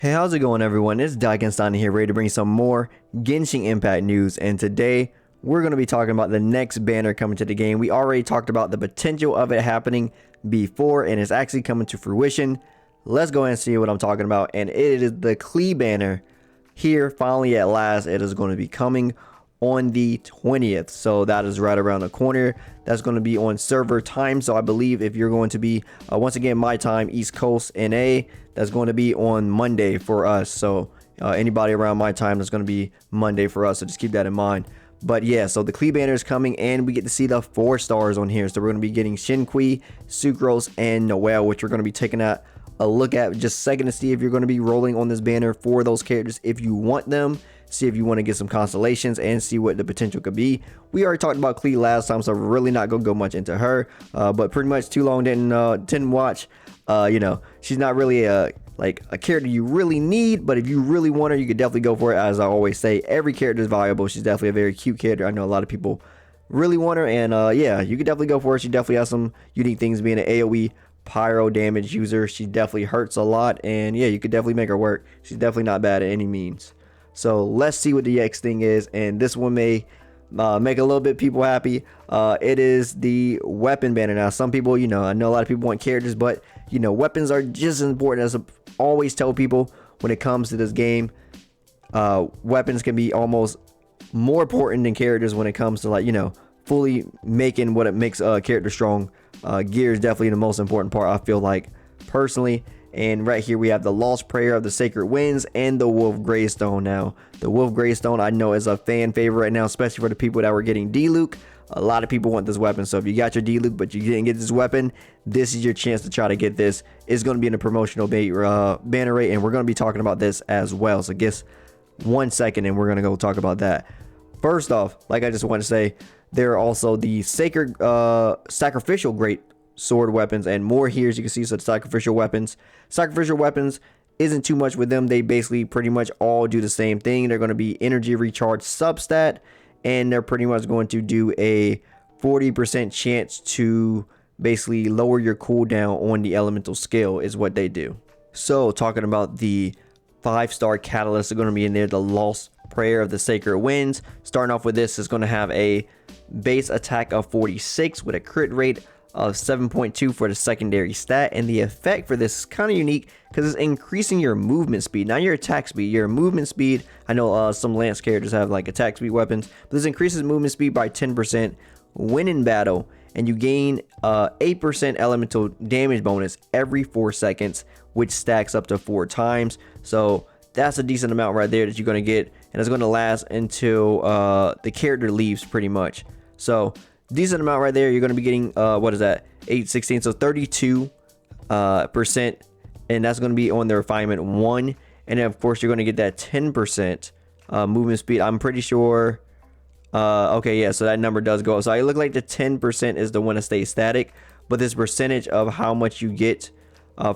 Hey, how's it going, everyone? It's Genshin here, ready to bring some more Genshin Impact news. And today, we're going to be talking about the next banner coming to the game. We already talked about the potential of it happening before, and it's actually coming to fruition. Let's go ahead and see what I'm talking about. And it is the Klee banner here, finally at last. It is going to be coming on the 20th, so that is right around the corner. That's going to be on server time, so I believe if you're going to be once again my time, East Coast NA, that's going to be on Monday for us. So anybody around my time, that's going to be Monday for us, so just keep that in mind. But yeah, so the Klee banner is coming, and we get to see the 4 stars on here. So we're going to be getting Xingqiu, Sucrose, and Noelle, which we're going to be taking a look at just a second to see if you're going to be rolling on this banner for those characters if you want them. See if you want to get some constellations and see what the potential could be. We already talked about Klee last time, so we're really not gonna go much into her. But pretty much too long didn't watch. You know, she's not really like a character you really need, but if you really want her, you could definitely go for it. As I always say, every character is valuable. She's definitely a very cute character. I know a lot of people really want her, and yeah, you could definitely go for her. She definitely has some unique things, being an AoE pyro damage user. She definitely hurts a lot, and yeah, you could definitely make her work. She's definitely not bad at any means. So let's see what the next thing is, and this one may make a little bit people happy. It is the weapon banner. Now, some people, you know, I know a lot of people want characters, but you know, weapons are just as important. As I always tell people when it comes to this game, weapons can be almost more important than characters when it comes to, like, you know, fully making what it makes a character strong. Gear is definitely the most important part, I feel like, personally. And right here we have the Lost Prayer of the Sacred Winds and the Wolf Gravestone. Now, the Wolf Gravestone I know is a fan favorite right now, especially for the people that were getting D-Luke. A lot of people want this weapon, so if you got your D-Luke but you didn't get this weapon, this is your chance to try to get this. It's going to be in a promotional banner rate, and we're going to be talking about this as well. So just 1 second and we're going to go talk about that. First off, like I just want to say, there are also the sacred sacrificial great sword weapons and more here, as you can see. So the sacrificial weapons isn't too much with them. They basically pretty much all do the same thing. They're going to be energy recharge substat, and they're pretty much going to do a 40% chance to basically lower your cooldown on the elemental skill is what they do. So talking about the 5-star catalysts are going to be in there. The Lost Prayer of the Sacred Winds, starting off with this, is going to have a base attack of 46 with a crit rate of 7.2 for the secondary stat, and the effect for this is kind of unique because it's increasing your movement speed, not your attack speed, your movement speed. I know some lance characters have like attack speed weapons, but this increases movement speed by 10% when in battle, and you gain 8% elemental damage bonus every 4 seconds, which stacks up to 4 times. So that's a decent amount right there that you're going to get, and it's going to last until the character leaves pretty much. So decent amount right there. You're going to be getting what is that, 8, 16, so 32%, and that's going to be on the refinement 1. And then of course you're going to get that 10% movement speed. I'm pretty sure okay, yeah, so that number does go up. So it look like the 10% is the one that stays static, but this percentage of how much you get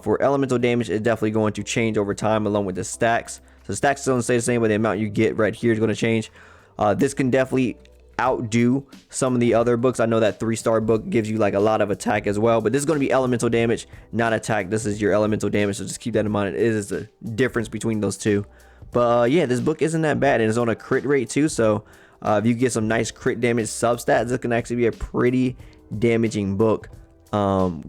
for elemental damage is definitely going to change over time along with the stacks. So the stacks don't stay the same, but the amount you get right here is going to change. This can definitely outdo some of the other books. I know that 3-star book gives you like a lot of attack as well, but this is going to be elemental damage, not attack. This is your elemental damage, so just keep that in mind. It is a difference between those two. But yeah, this book isn't that bad, and it's on a crit rate too, so if you get some nice crit damage substats, this can actually be a pretty damaging book,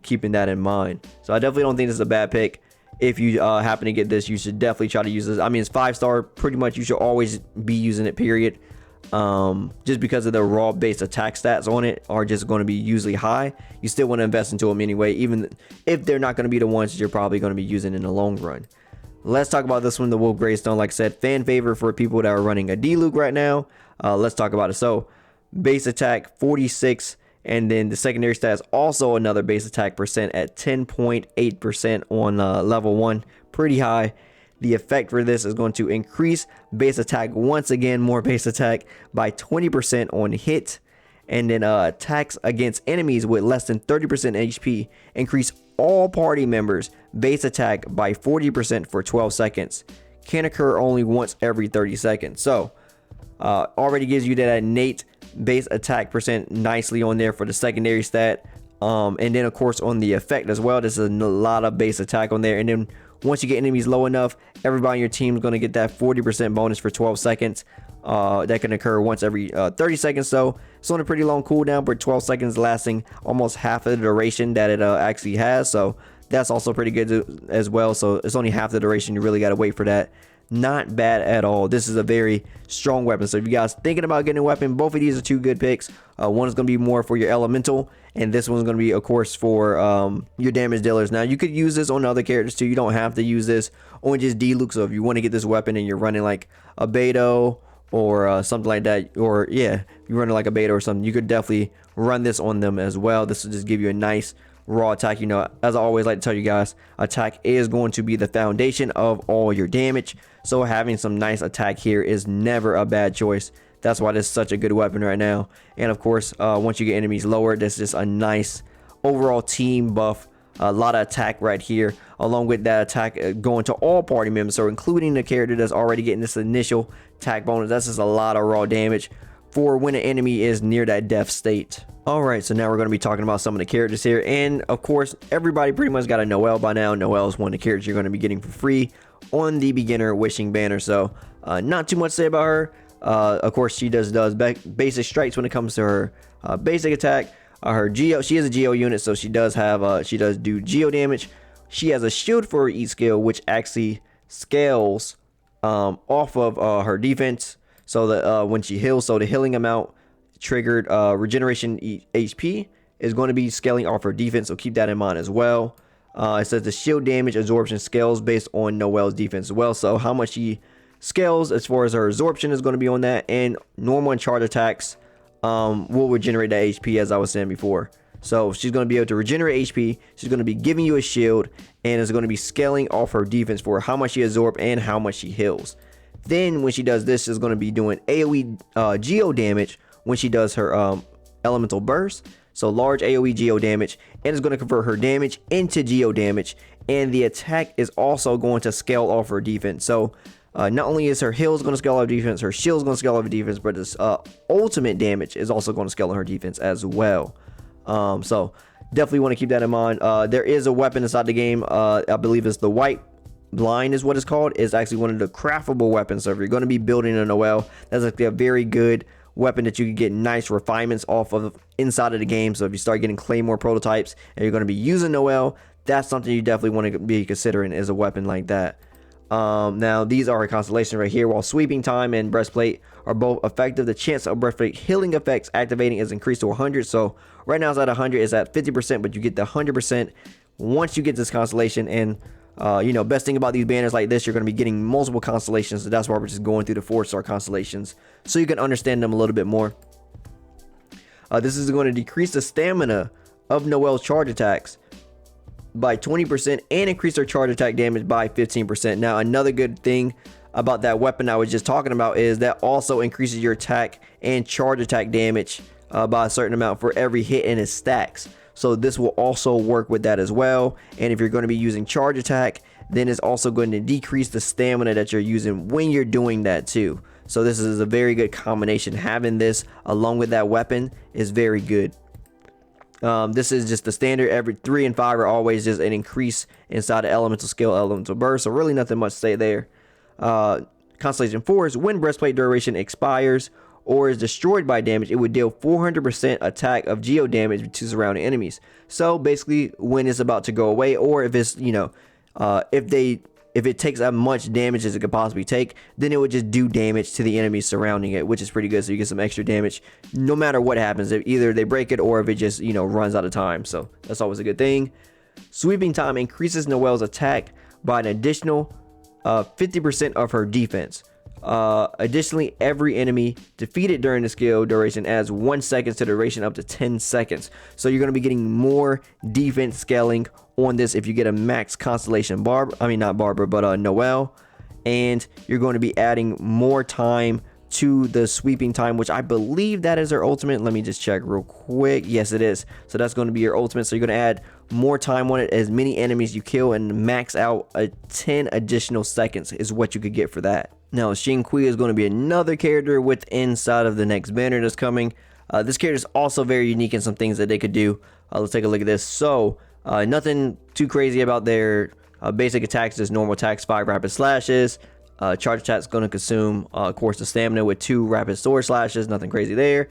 keeping that in mind. So I definitely don't think this is a bad pick. If you happen to get this, you should definitely try to use this. I mean, it's 5-star, pretty much you should always be using it, period. Just because of the raw base attack stats on it are just going to be usually high. You still want to invest into them anyway, even if they're not going to be the ones you're probably going to be using in the long run. Let's talk about this one, the Wolf Gravestone. Like I said, fan favorite for people that are running a D-Luke right now. Let's talk about it. So base attack 46, and then the secondary stats also another base attack percent at 10.8% on level 1, pretty high. The effect for this is going to increase base attack, once again more base attack, by 20% on hit, and then attacks against enemies with less than 30% HP increase all party members base attack by 40% for 12 seconds. Can occur only once every 30 seconds. So already gives you that innate base attack percent nicely on there for the secondary stat. And then of course on the effect as well, there's a lot of base attack on there. And then Once you get enemies low enough, everybody on your team is going to get that 40% bonus for 12 seconds. That can occur once every 30 seconds. So it's on a pretty long cooldown, but 12 seconds lasting almost half of the duration that it actually has. So that's also pretty good as well. So it's only half the duration. You really got to wait for that. Not bad at all. This is a very strong weapon. So if you guys thinking about getting a weapon, both of these are two good picks. One is going to be more for your elemental, and this one's going to be, of course, for your damage dealers. Now you could use this on other characters too. You don't have to use this on just D-Luke. So if you want to get this weapon and you're running like a Beto or something like that, or yeah, you're running like a Beto or something, you could definitely run this on them as well. This will just give you a nice raw attack. You know, as I always like to tell you guys, attack is going to be the foundation of all your damage. So having some nice attack here is never a bad choice. That's why this is such a good weapon right now. And of course, once you get enemies lower, this is just a nice overall team buff. A lot of attack right here, along with that attack going to all party members, so including the character that's already getting this initial attack bonus. That's just a lot of raw damage for when an enemy is near that death state. Alright, so now we're going to be talking about some of the characters here. And of course, everybody pretty much got a Noelle by now. Noelle is one of the characters you're going to be getting for free on the beginner wishing banner. So not too much to say about her. Of course, she does basic strikes when it comes to her basic attack. Her geo, she is a geo unit, so she does have she does do geo damage. She has a shield for her E skill, which actually scales off of her defense. So that when she heals, so the healing amount triggered regeneration HP is going to be scaling off her defense, so keep that in mind as well. It says the shield damage absorption scales based on Noelle's defense as well, so how much she scales as far as her absorption is going to be on that. And normal and charge attacks will regenerate that HP, as I was saying before. So she's going to be able to regenerate HP, she's going to be giving you a shield, and is going to be scaling off her defense for how much she absorbs and how much she heals. Then when she does this, she's going to be doing AoE geo damage when she does her elemental burst. So large AoE geo damage, and it's going to convert her damage into geo damage, and the attack is also going to scale off her defense. So not only is her heals going to scale off defense, her shield is going to scale off defense, but this ultimate damage is also going to scale on her defense as well. So definitely want to keep that in mind. There is a weapon inside the game. I believe it's the white blind is what it's called. It's actually one of the craftable weapons. So if you're going to be building a Noelle, that's like a very good weapon that you can get nice refinements off of inside of the game. So if you start getting Claymore prototypes and you're going to be using Noelle, that's something you definitely want to be considering as a weapon like that. Now these are her constellations right here. While sweeping time and breastplate are both effective, the chance of breastplate healing effects activating is increased to 100. So right now it's at 100, it's at 50%, but you get the 100% once you get this constellation. And you know, best thing about these banners like this, you're going to be getting multiple constellations. So that's why we're just going through the 4-star constellations so you can understand them a little bit more. This is going to decrease the stamina of Noelle's charge attacks by 20% and increase their charge attack damage by 15%. Now another good thing about that weapon I was just talking about is that also increases your attack and charge attack damage by a certain amount for every hit in its stacks. So this will also work with that as well. And if you're going to be using charge attack, then it's also going to decrease the stamina that you're using when you're doing that too. So this is a very good combination. Having this along with that weapon is very good. This is just the standard. Every 3 and 5 are always just an increase inside the elemental skill, elemental burst. So really nothing much to say there. Constellation 4 is when breastplate duration expires or is destroyed by damage, it would deal 400% attack of geo damage to surrounding enemies. So basically when it's about to go away, or if it's, you know, if it takes as much damage as it could possibly take, then it would just do damage to the enemies surrounding it, which is pretty good. So you get some extra damage no matter what happens, if either they break it or if it just, you know, runs out of time. So that's always a good thing. Sweeping time increases Noelle's attack by an additional 50% of her defense. Additionally, every enemy defeated during the skill duration adds 1 second to the duration up to 10 seconds. So you're going to be getting more defense scaling on this if you get a max constellation Noelle, and you're going to be adding more time to the sweeping time, which I believe that is her ultimate. Let me just check real quick. Yes, it is. So that's going to be your ultimate. So you're going to add more time on it. As many enemies you kill and max out 10 additional seconds is what you could get for that. Now Xingqiu is going to be another character with inside of the next banner that's coming. This character is also very unique in some things that they could do. Let's take a look at this. So nothing too crazy about their Basic attacks is normal attacks, 5 rapid slashes. Charge attack's going to consume, of course, the stamina with 2 rapid sword slashes. Nothing crazy there.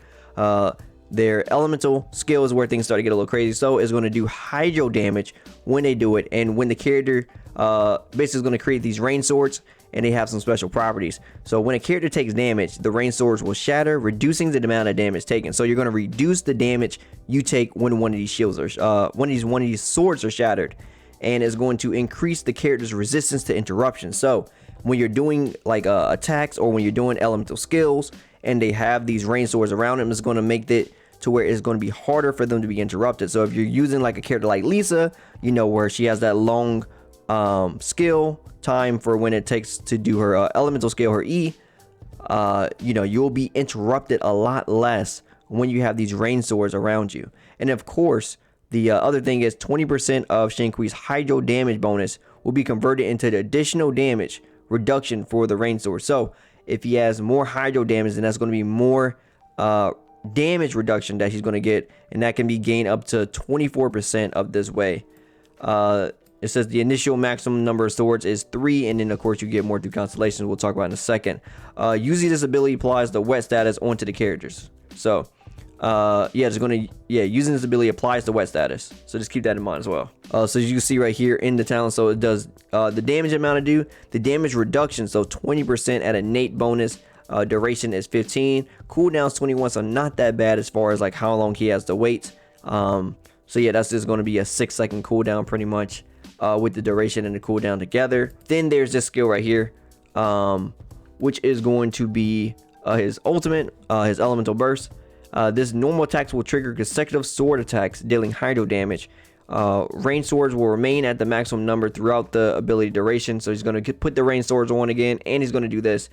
Their elemental skill is where things start to get a little crazy. So it's going to do hydro damage when they do it, and when the character basically is going to create these rain swords, and they have some special properties. So when a character takes damage, the rain swords will shatter, reducing the amount of damage taken. So you're going to reduce the damage you take when one of these shields are one of these swords are shattered, and is going to increase the character's resistance to interruption. So when you're doing like attacks, or when you're doing elemental skills and they have these rain swords around them, it's going to make it to where it's going to be harder for them to be interrupted. So if you're using like a character like Lisa, you know, where she has that long skill time for when it takes to do her elemental skill, her E, you know, you'll be interrupted a lot less when you have these rain swords around you. And of course, the other thing is 20% of Xingqiu's hydro damage bonus will be converted into the additional damage reduction for the rain sword. So if he has more hydro damage, then that's going to be more damage reduction that he's going to get, and that can be gained up to 24% of this way. It says the initial maximum number of swords is 3, and then of course you get more through constellations. We'll talk about in a second. Using this ability applies the wet status onto the characters. So using this ability applies the wet status. So just keep that in mind as well. So as you can see right here in the talent, so it does the damage amount to do, the damage reduction, so 20% at innate bonus. Duration is 15, cooldown is 21, so not that bad as far as like how long he has to wait. So yeah, that's just going to be a 6-second cooldown pretty much, with the duration and the cooldown together. Then there's this skill right here, which is going to be his ultimate, his elemental burst. This normal attacks will trigger consecutive sword attacks dealing hydro damage. Rain swords will remain at the maximum number throughout the ability duration. So he's going to put the rain swords on again, and he's going to do this.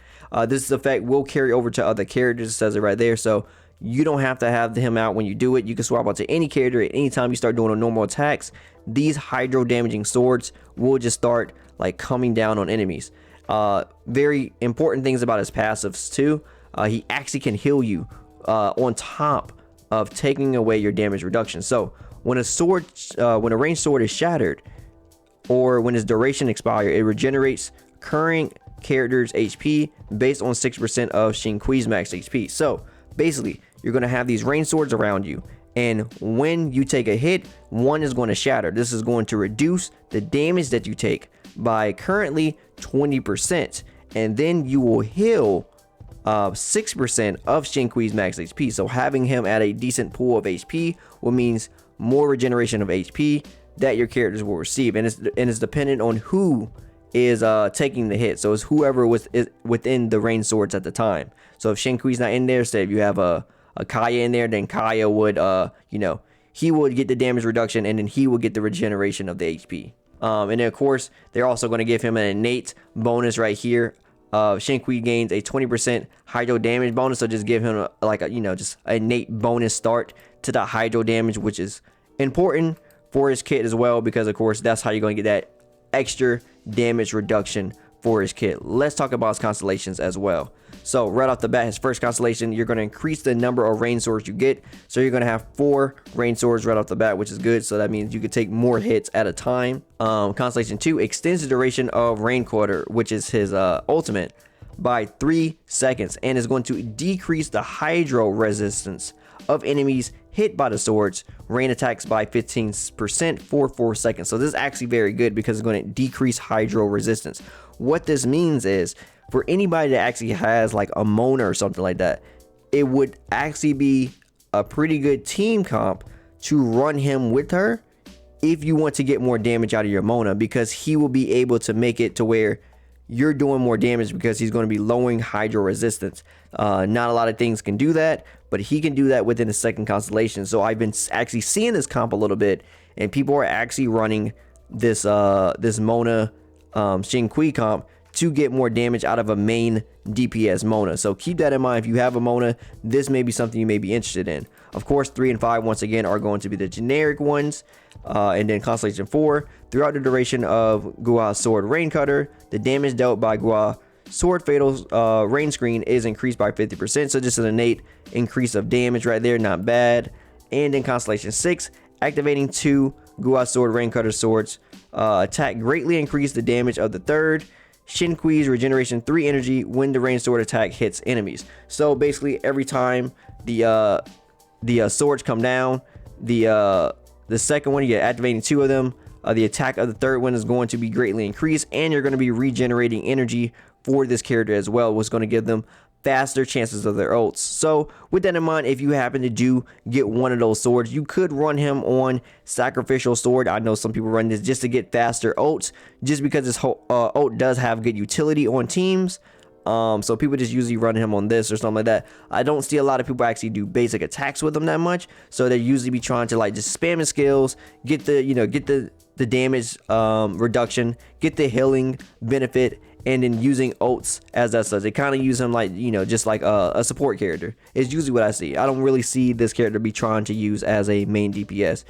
This effect will carry over to other characters. It says it right there. So you don't have to have him out when you do it. You can swap out to any character at any time you start doing normal attacks. These hydro damaging swords will just start like coming down on enemies. Very important things about his passives too. He actually can heal you on top of taking away your damage reduction. So when a ranged sword is shattered, or when its duration expires, it regenerates current character's HP based on 6% of Xingqiu's max HP. So basically, you're going to have these ranged swords around you, and when you take a hit, one is going to shatter. This is going to reduce the damage that you take by currently 20%, and then you will heal 6% of Xingqiu's max HP. So having him at a decent pool of HP will means more regeneration of HP that your characters will receive, and it's dependent on who is taking the hit. So it's whoever was within the ranged swords at the time. So if Xingqiu's not in there, say if you have a Kaya in there, then Kaya would he would get the damage reduction, and then he would get the regeneration of the HP. And then of course they're also going to give him an innate bonus right here. Xingqiu gains a 20% hydro damage bonus, so just give him just an innate bonus start to the hydro damage, which is important for his kit as well, because of course that's how you're going to get that extra damage reduction for his kit. Let's talk about his constellations as well. So right off the bat, his first constellation, you're going to increase the number of rain swords you get. So you're going to have 4 rain swords right off the bat, which is good. So that means you can take more hits at a time. Constellation 2 extends the duration of rain quarter, which is his ultimate, by 3 seconds, and is going to decrease the hydro resistance of enemies hit by the swords rain attacks by 15% for 4 seconds. So this is actually very good because it's going to decrease hydro resistance. What this means is, for anybody that actually has like a Mona or something like that, it would actually be a pretty good team comp to run him with her if you want to get more damage out of your Mona, because he will be able to make it to where you're doing more damage because he's going to be lowering hydro resistance. Not a lot of things can do that, but he can do that within the second constellation. So I've been actually seeing this comp a little bit, and people are actually running this this Mona Xingqiu comp to get more damage out of a main DPS Mona. So keep that in mind. If you have a Mona, this may be something you may be interested in. Of course, 3 and 5 once again are going to be the generic ones, and then Constellation 4, throughout the duration of Gua's Sword Rain Cutter, the damage dealt by Gua Sword Fatal's rain screen is increased by 50%. So just an innate increase of damage right there, not bad. And in Constellation 6, activating 2 Gua Sword Rain Cutter swords attack greatly increase the damage of the third. Xingqiu's regeneration 3 energy when the ranged sword attack hits enemies. So basically every time the swords come down, the second one, you get activating 2 of them. The attack of the third one is going to be greatly increased, and you're going to be regenerating energy for this character as well, what's going to give them faster chances of their ults. So with that in mind, if you happen to get one of those swords, you could run him on sacrificial sword. I know some people run this just to get faster ults, just because this whole ult does have good utility on teams. So people just usually run him on this or something like that. I don't see a lot of people actually do basic attacks with him that much, so they usually be trying to like just spam his skills, get the damage reduction, get the healing benefit, and then using ults as that such. They kind of use him like, just like a support character. It's usually what I see. I don't really see this character be trying to use as a main DPS.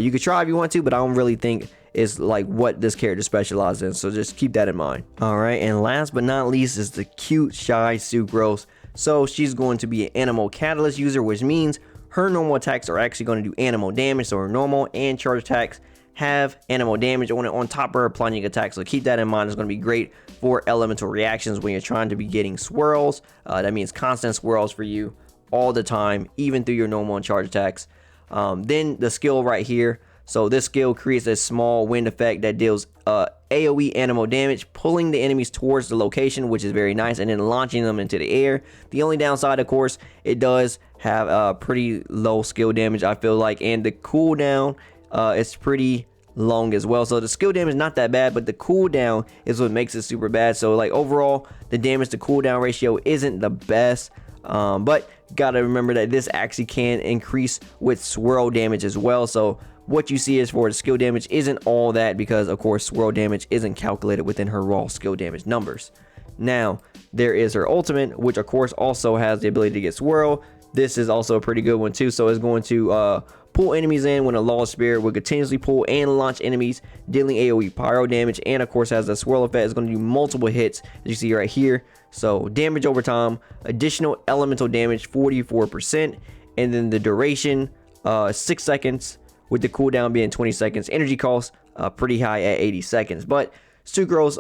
You could try if you want to, but I don't really think it's like what this character specializes in, so just keep that in mind. All right, and last but not least is the cute shy Sucrose. So she's going to be an animal catalyst user, which means her normal attacks are actually going to do animal damage. So her normal and charge attacks have animal damage on it on top of her plunging attack, so keep that in mind. It's going to be great for elemental reactions when you're trying to be getting swirls. That means constant swirls for you all the time, even through your normal and charge attacks. Then the skill right here, so this skill creates a small wind effect that deals AoE animal damage, pulling the enemies towards the location, which is very nice, and then launching them into the air. The only downside, of course, it does have pretty low skill damage, I feel like, and the cooldown it's pretty long as well. So the skill damage is not that bad, but the cooldown is what makes it super bad. So like overall, the damage to cooldown ratio isn't the best, but gotta remember that this actually can increase with swirl damage as well. So what you see is for the skill damage isn't all that, because of course swirl damage isn't calculated within her raw skill damage numbers. Now there is her ultimate, which of course also has the ability to get swirl. This is also a pretty good one too. So it's going to pull enemies in when a lost spirit will continuously pull and launch enemies, dealing AoE pyro damage, and of course has a swirl effect. It's going to do multiple hits, as you see right here. So damage over time, additional elemental damage 44%, and then the duration 6 seconds, with the cooldown being 20 seconds. Energy cost pretty high at 80 seconds, but Sucrose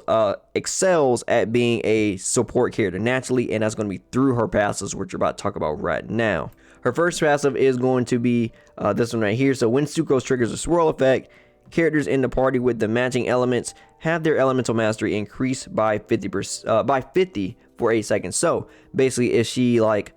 excels at being a support character naturally, and that's going to be through her passives, which we're about to talk about right now. Her first passive is going to be this one right here. So when Sucrose triggers a swirl effect, characters in the party with the matching elements have their elemental mastery increased by 50 for 8 seconds. So basically, if she like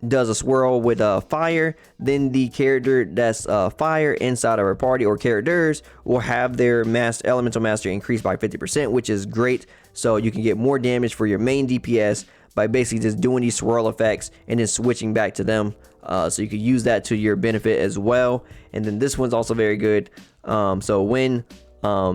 does a swirl with fire, then the character that's fire inside of her party or characters will have their elemental mastery increased by 50%, which is great. So you can get more damage for your main DPS by basically just doing these swirl effects and then switching back to them. So you can use that to your benefit as well. And then this one's also very good. So when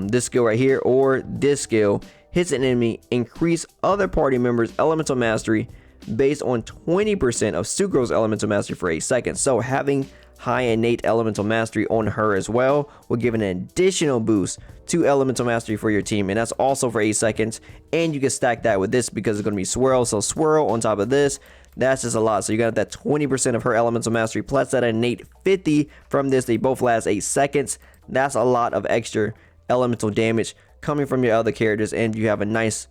this skill right here or this skill hits an enemy, increase other party members' elemental mastery based on 20% of Sucrose elemental mastery for 8 seconds. So having high innate elemental mastery on her as well will give an additional boost to elemental mastery for your team, and that's also for 8 seconds. And you can stack that with this because it's going to be swirl. So swirl on top of this, that's just a lot. So you got that 20% of her elemental mastery plus that innate 50 from this. They both last 8 seconds. That's a lot of extra elemental damage coming from your other characters, and you have a nice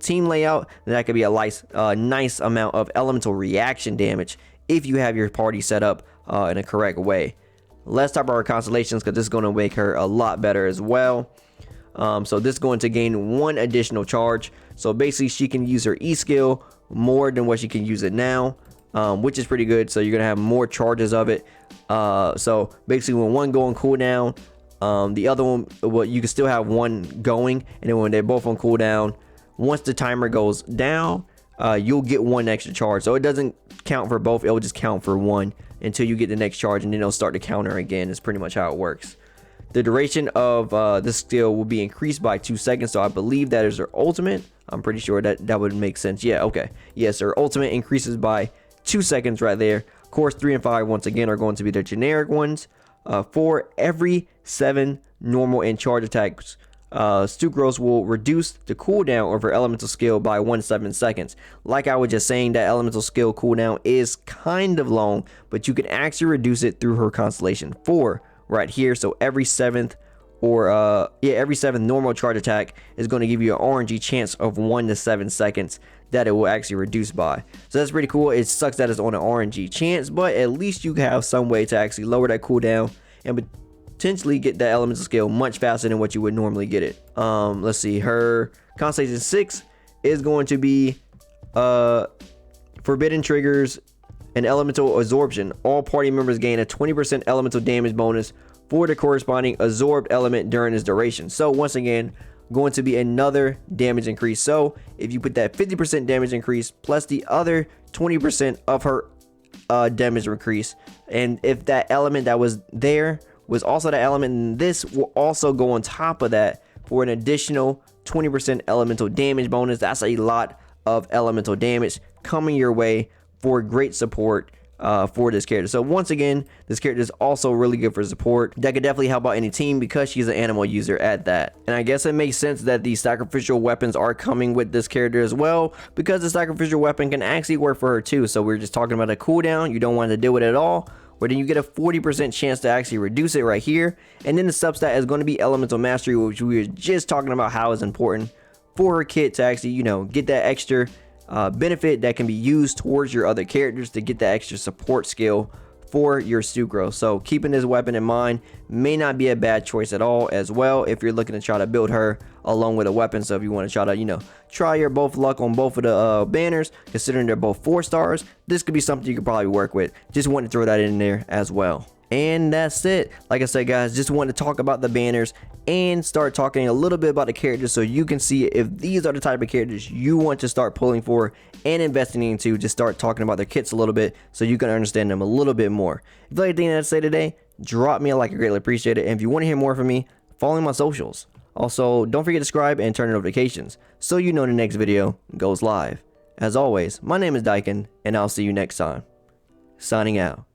team layout, then that could be a nice amount of elemental reaction damage if you have your party set up in a correct way. Let's talk about her constellations, because this is going to make her a lot better as well. So this is going to gain 1 additional charge. So basically she can use her E skill more than what she can use it now, which is pretty good. So you're going to have more charges of it. So basically when one go on cooldown, the other one, well, you can still have one going, and then when they're both on cooldown, once the timer goes down, you'll get 1 extra charge. So it doesn't count for both, it'll just count for 1 until you get the next charge, and then it'll start to counter again. Is pretty much how it works. The duration of this skill will be increased by 2 seconds. So I believe that is her ultimate. I'm pretty sure that would make sense. Yeah, okay. Yes, her ultimate increases by 2 seconds right there. Of course, 3 and 5 once again are going to be the generic ones. For every 7 normal and charge attacks, Sucrose will reduce the cooldown of her elemental skill by 17 seconds. Like I was just saying, that elemental skill cooldown is kind of long, but you can actually reduce it through her constellation 4 right here. So every 7th or yeah, every 7th normal charge attack is going to give you an RNG chance of 1 to 7 seconds that it will actually reduce by. So that's pretty cool. It sucks that it's on an RNG chance, but at least you have some way to actually lower that cooldown and potentially get that elemental skill much faster than what you would normally get it. Let's see, her Constellation 6 is going to be forbidden triggers and elemental absorption. All party members gain a 20% elemental damage bonus for the corresponding absorbed element during its duration. So once again, going to be another damage increase. So if you put that 50% damage increase plus the other 20% of her damage increase, and if that element that was there was also the element, and this will also go on top of that for an additional 20% elemental damage bonus. That's a lot of elemental damage coming your way for great support for this character. So once again, this character is also really good for support. That could definitely help out any team because she's an animal user at that. And I guess it makes sense that the sacrificial weapons are coming with this character as well, because the sacrificial weapon can actually work for her too. So we're just talking about a cooldown you don't want to deal with it at all, where then you get a 40% chance to actually reduce it right here. And then the substat is going to be elemental mastery, which we were just talking about how it's important for her kit to actually, you know, get that extra benefit that can be used towards your other characters to get that extra support skill for your Sucrose. So keeping this weapon in mind may not be a bad choice at all as well if you're looking to try to build her along with a weapon. So if you want to try to, you know, try your both luck on both of the banners, considering they're both 4 stars, this could be something you could probably work with. Just want to throw that in there as well. And that's it. Like I said, guys, just wanted to talk about the banners and start talking a little bit about the characters so you can see if these are the type of characters you want to start pulling for and investing into. Just start talking about their kits a little bit so you can understand them a little bit more. If you like anything I had to say today, drop me a like. I greatly appreciate it. And if you want to hear more from me, follow my socials. Also, don't forget to subscribe and turn on notifications so you know the next video goes live. As always, my name is Dyken, and I'll see you next time. Signing out.